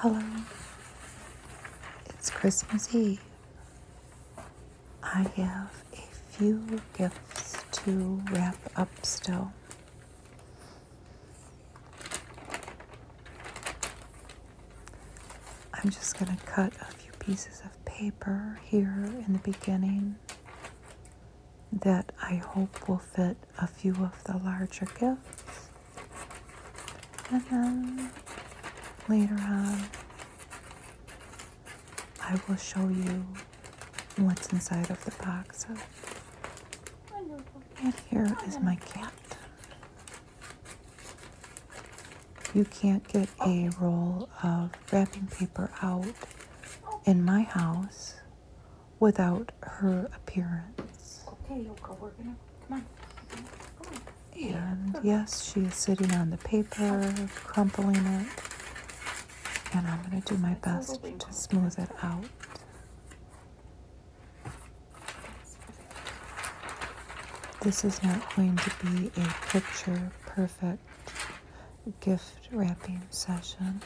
Hello, it's Christmas Eve. I have a few gifts to wrap up still. I'm just going to cut a few pieces of paper here in the beginning that I hope will fit a few of the larger gifts. And then later on, I will show you what's inside of the boxes. And here is my cat. You can't get a roll of wrapping paper out in my house without her appearance. Okay, Yoko, we're gonna, come on. And yes, she is sitting on the paper, crumpling it. And I'm going to do my best to smooth it out. This is not going to be a picture-perfect gift wrapping session.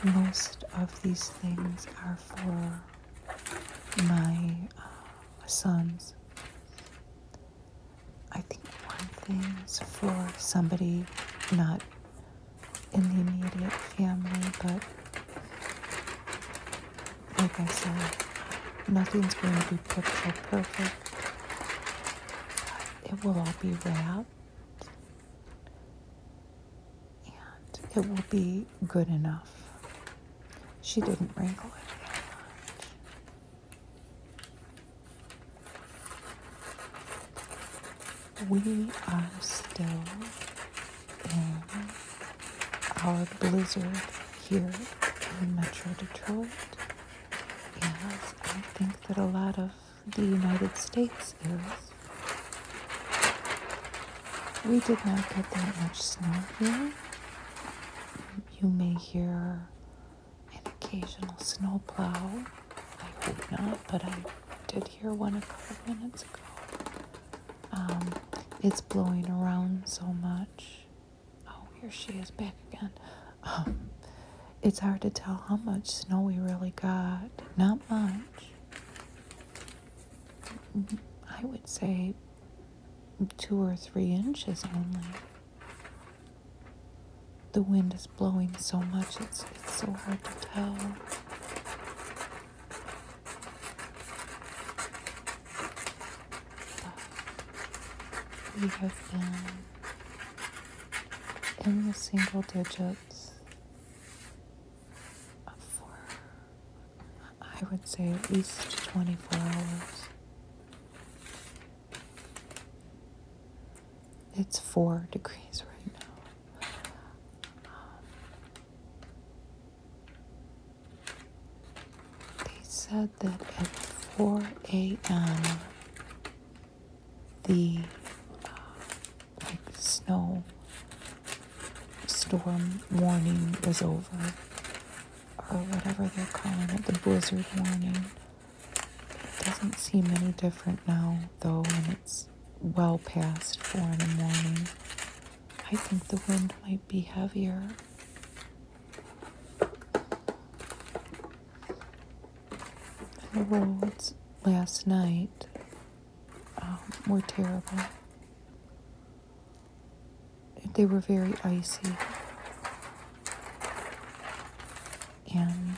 Most of these things are for my sons. I think one thing is for somebody not in the immediate family, but like I said, nothing's going to be picture perfect. It will all be wrapped, and it will be good enough. She didn't wrinkle it that much. We are still in our blizzard here in Metro Detroit, as I think that a lot of the United States is. We did not get that much snow here. You may hear an occasional snowplow. I hope not, but I did hear one a couple minutes ago. It's blowing around so much. Oh, here she is back again. It's hard to tell how much snow we really got. Not much. I would say 2 or 3 inches only. The wind is blowing so much, it's so hard to tell. But we have been in the single digits for, I would say, at least 24 hours. It's 4 degrees right now. They said that at 4 a.m. the snow storm warning was over, or whatever they're calling it, the blizzard warning. It doesn't seem any different now, though, and it's well past 4 in the morning. I think the wind might be heavier. And the roads last night were terrible. They were very icy. And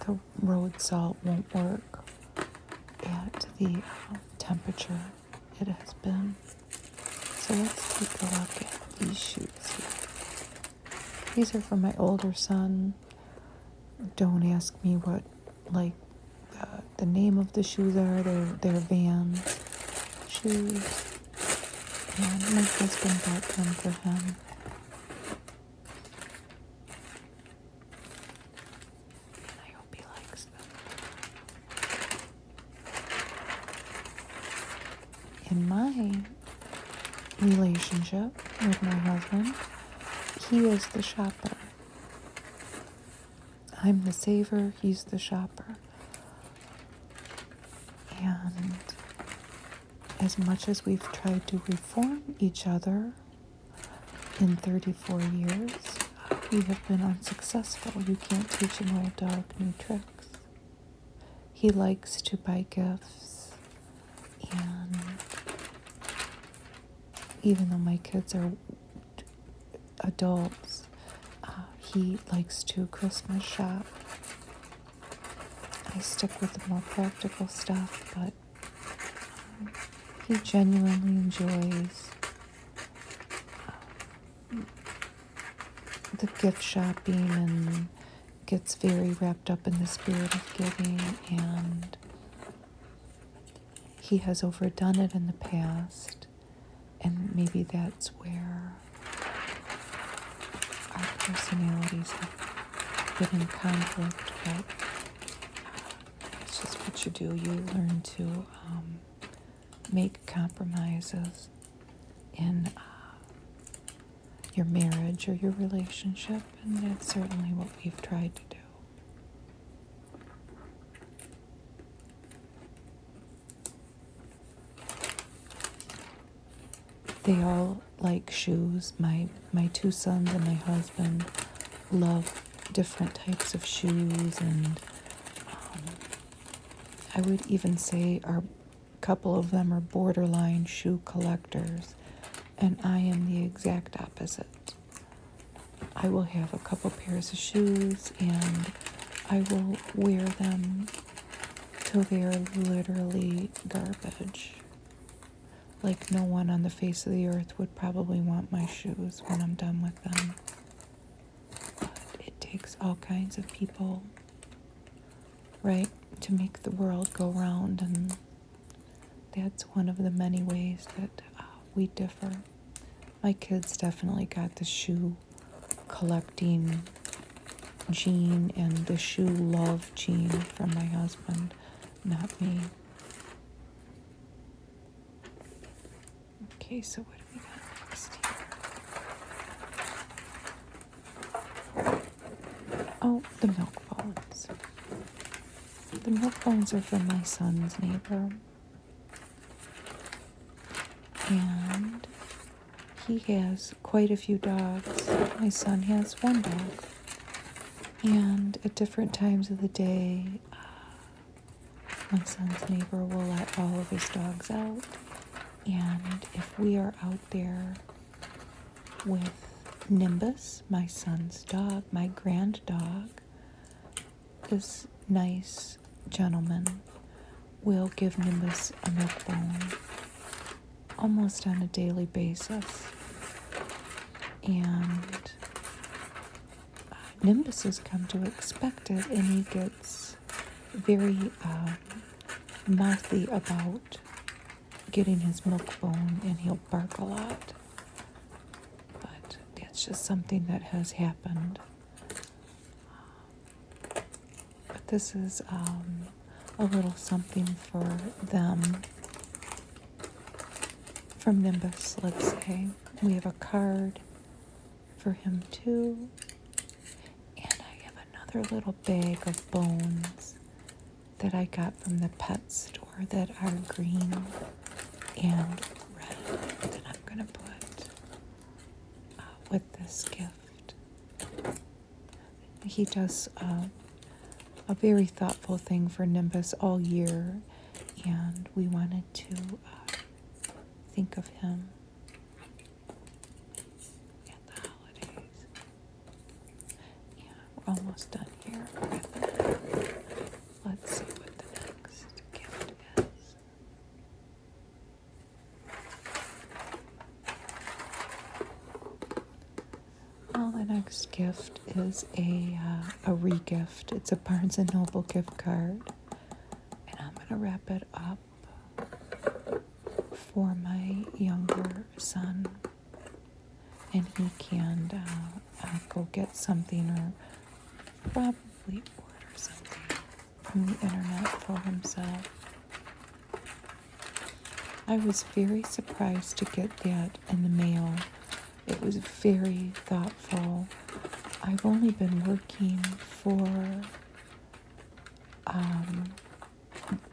the road salt won't work at the temperature it has been. So let's take a look at these shoes here. These are for my older son. Don't ask me what, the name of the shoes are. They're Vans shoes. And my husband bought them for him. And I hope he likes them. In my relationship with my husband, he is the shopper. I'm the saver, he's the shopper. And as much as we've tried to reform each other in 34 years, maybe have been unsuccessful. You can't teach an old dog new tricks. He likes to buy gifts, and even though my kids are adults, he likes to Christmas shop. I stick with the more practical stuff, but he genuinely enjoys the gift shopping and gets very wrapped up in the spirit of giving, and he has overdone it in the past, and maybe that's where our personalities have been in conflict, but it's just what you do. You learn to make compromises in your marriage or your relationship, and that's certainly what we've tried to do. They all like shoes. My two sons and my husband love different types of shoes, and I would even say a couple of them are borderline shoe collectors, and I am the exact opposite. I will have a couple pairs of shoes, and I will wear them till they're literally garbage. Like no one on the face of the earth would probably want my shoes when I'm done with them. But it takes all kinds of people, right, to make the world go round, and that's one of the many ways that we differ. My kids definitely got the shoe collecting gene and the shoe love gene from my husband, not me. Okay, so what do we got next here? Oh, the milk bones. The milk bones are from my son's neighbor. And he has quite a few dogs. My son has one dog. And at different times of the day, my son's neighbor will let all of his dogs out. And if we are out there with Nimbus, my son's dog, my grand dog, this nice gentleman will give Nimbus a milk bone almost on a daily basis. And Nimbus has come to expect it, and he gets very mouthy about getting his milk bone, and he'll bark a lot. But that's just something that has happened. But this is a little something for them. From Nimbus, let's say. We have a card for him too. And I have another little bag of bones that I got from the pet store that are green and red that I'm going to put with this gift. He does a very thoughtful thing for Nimbus all year, and we wanted to think of him at the holidays. Yeah, we're almost done here. Let's see what the next gift is. Well, the next gift is a re-gift. It's a Barnes & Noble gift card, and I'm going to wrap it up for my younger son, and he can go get something or probably order something from the internet for himself. I was very surprised to get that in the mail. It was very thoughtful. I've only been working for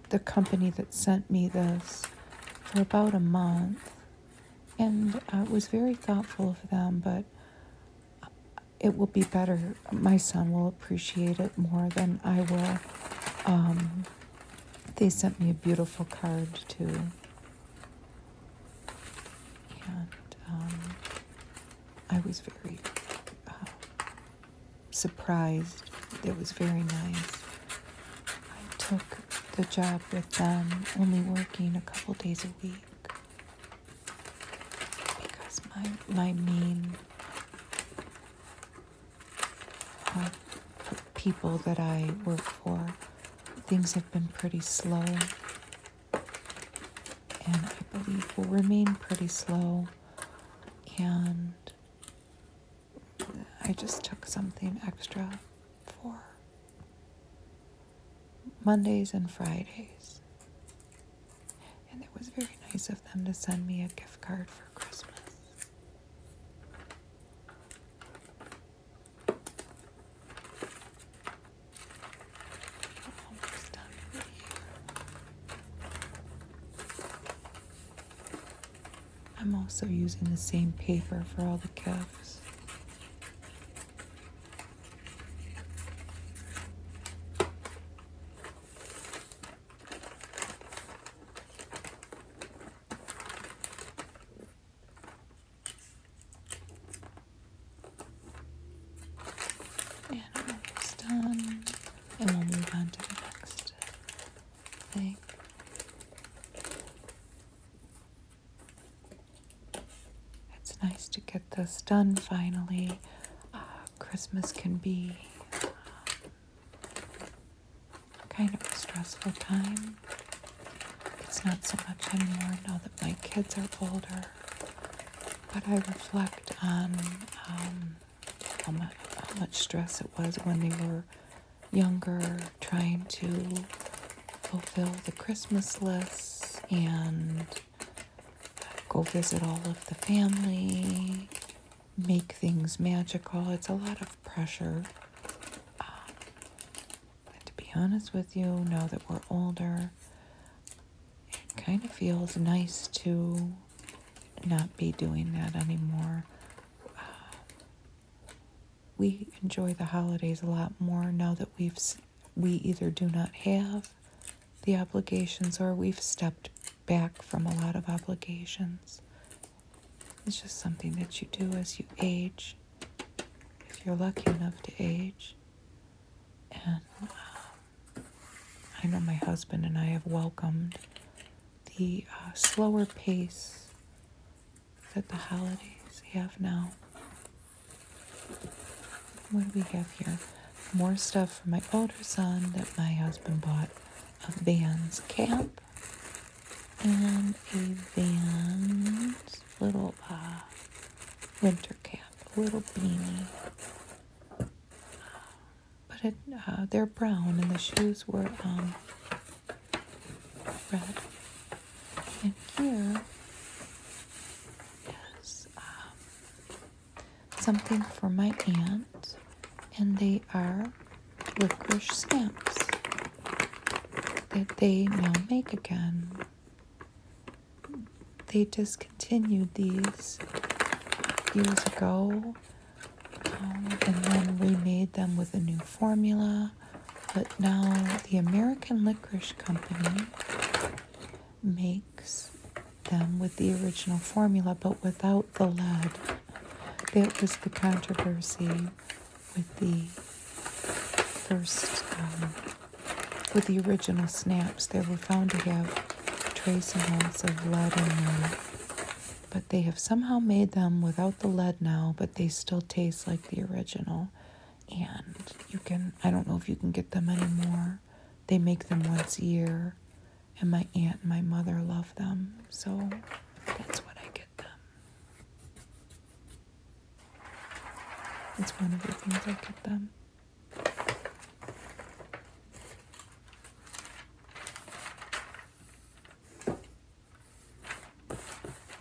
the company that sent me this for about a month, and it was very thoughtful of them, but it will be better. My son will appreciate it more than I will. They sent me a beautiful card too. And I was very surprised. It was very nice. I took the job with them, only working a couple days a week, because my main people that I work for, things have been pretty slow, and I believe will remain pretty slow. And I just took something extra for Mondays and Fridays. And it was very nice of them to send me a gift card for Christmas. Almost done with here. I'm also using the same paper for all the gifts. And I'm almost done. And we'll move on to the next thing. It's nice to get this done finally. Christmas can be kind of a stressful time. It's not so much anymore now that my kids are older. But I reflect on how much stress it was when they were younger, trying to fulfill the Christmas lists and go visit all of the family, make things magical. It's a lot of pressure. And to be honest with you, now that we're older, it kind of feels nice to not be doing that anymore. We enjoy the holidays a lot more now that we either do not have the obligations or we've stepped back from a lot of obligations. It's just something that you do as you age, if you're lucky enough to age. And I know my husband and I have welcomed the slower pace that the holidays have now. What do we have here? More stuff for my older son that my husband bought. A Vans cap and a Vans little winter cap, a little beanie. But they're brown and the shoes were red. And here is something for my aunt, and they are licorice stamps that they now make again. They discontinued these years ago and then remade them with a new formula. But now the American Licorice Company makes them with the original formula, but without the lead. That was the controversy with the first, with the original snaps. They were found to have trace amounts of lead in them. But they have somehow made them without the lead now, but they still taste like the original. And I don't know if you can get them anymore. They make them once a year. And my aunt and my mother love them. So that's what I get them. It's one of the things I get them.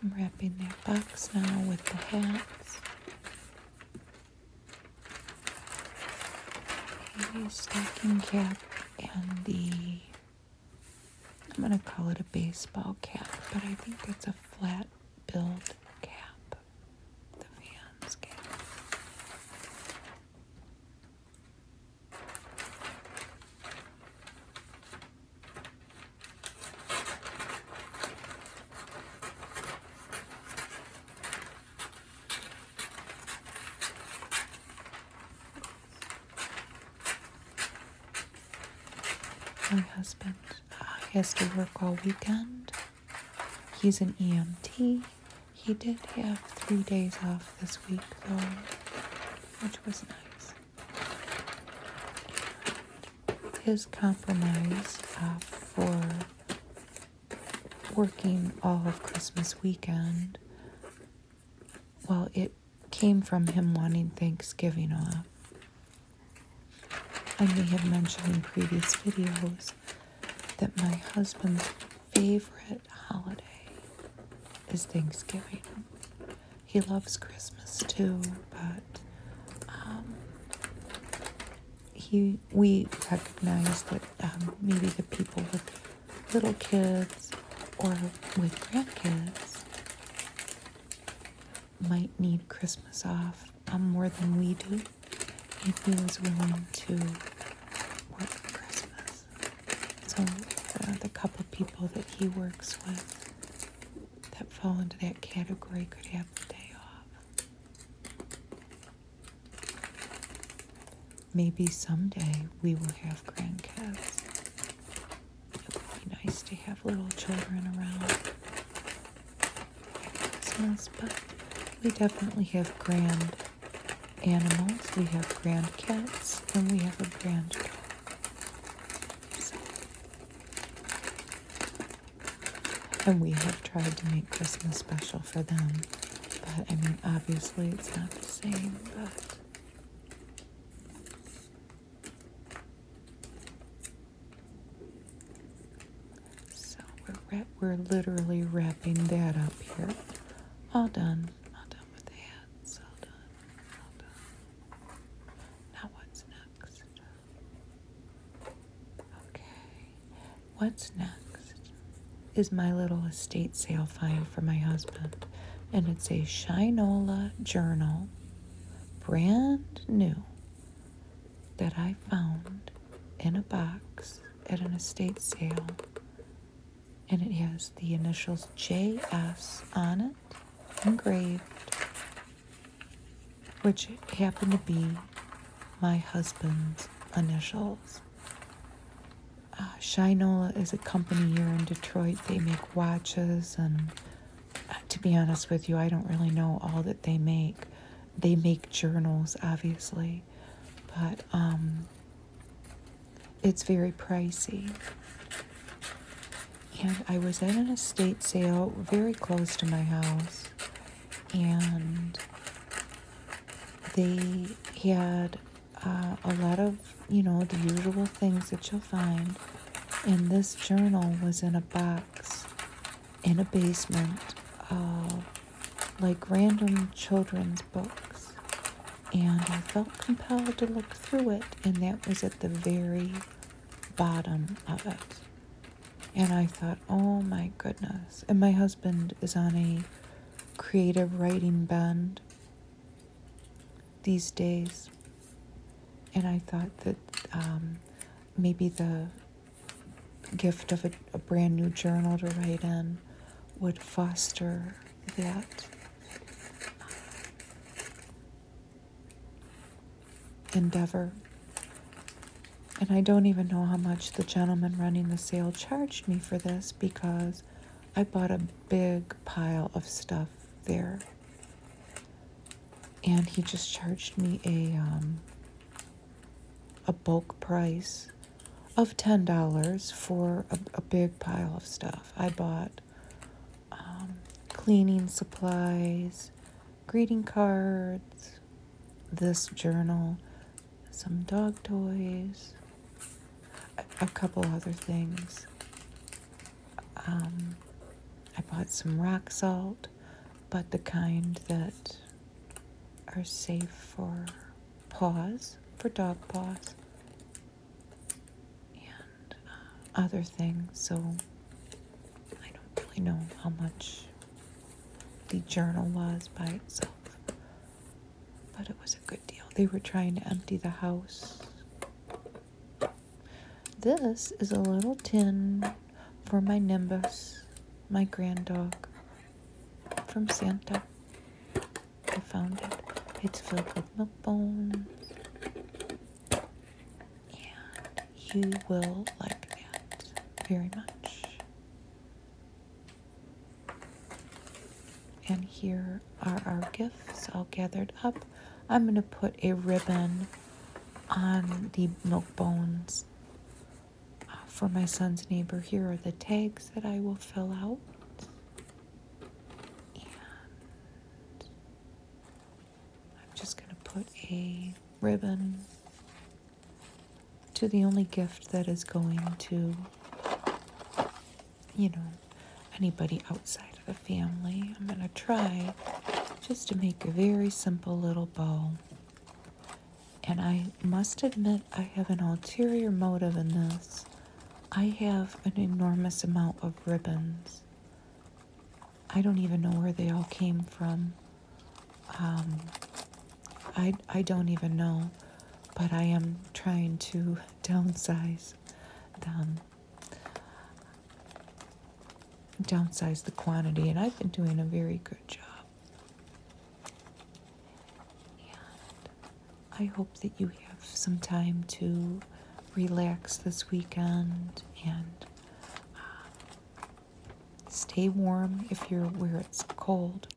I'm wrapping that box now with the hats. A stocking cap and I'm going to call it a baseball cap, but I think it's a flat billed cap. The Vans cap. My husband has to work all weekend. He's an EMT. He did have 3 days off this week, though, which was nice. His compromise for working all of Christmas weekend, well, it came from him wanting Thanksgiving off. I may have mentioned in previous videos that my husband's favorite holiday is Thanksgiving. He loves Christmas too, but we recognize that maybe the people with little kids or with grandkids might need Christmas off more than we do, and he was willing to work Christmas. So the couple people that he works with that fall into that category could have the day off. Maybe someday we will have grandkids. It would be nice to have little children around at Christmas, but we definitely have grand animals. We have grand cats, and we have a grand dog. So, and we have tried to make Christmas special for them, but I mean, obviously it's not the same, but we're literally wrapping that up here. All done with the hats. All done. Now what's next? Okay, what's next is my little estate sale find for my husband, and it's a Shinola journal, brand new, that I found in a box at an estate sale. And it has the initials JS on it, engraved, which happen to be my husband's initials. Shinola is a company here in Detroit. They make watches, and to be honest with you, I don't really know all that they make. They make journals, obviously, but it's very pricey. And I was at an estate sale very close to my house, and they had a lot of, the usual things that you'll find. And this journal was in a box in a basement of like random children's books. And I felt compelled to look through it, and that was at the very bottom of it. And I thought, oh my goodness. And my husband is on a creative writing bend these days. And I thought that maybe the gift of a brand new journal to write in would foster that endeavor. And I don't even know how much the gentleman running the sale charged me for this, because I bought a big pile of stuff there. And he just charged me a bulk price of $10 for a big pile of stuff. I bought cleaning supplies, greeting cards, this journal, some dog toys, a couple other things. I bought some rock salt, but the kind that are safe for paws, for dog paws, and other things. So I don't really know how much the journal was by itself, but it was a good deal. They were trying to empty the house. This is a little tin for my Nimbus, my grand dog, from Santa. I found it. It's filled with milk bones, and you will like that. very much. And here are our gifts all gathered up. I'm going to put a ribbon on the milk bones for my son's neighbor. Here are the tags that I will fill out. And I'm just going to put a ribbon to the only gift that is going to, anybody outside of the family. I'm going to try just to make a very simple little bow. And I must admit, I have an ulterior motive in this. I have an enormous amount of ribbons. I don't even know where they all came from. I don't even know, but I am trying to downsize them. Downsize the quantity, and I've been doing a very good job. And I hope that you have some time to relax this weekend and stay warm if you're where it's cold.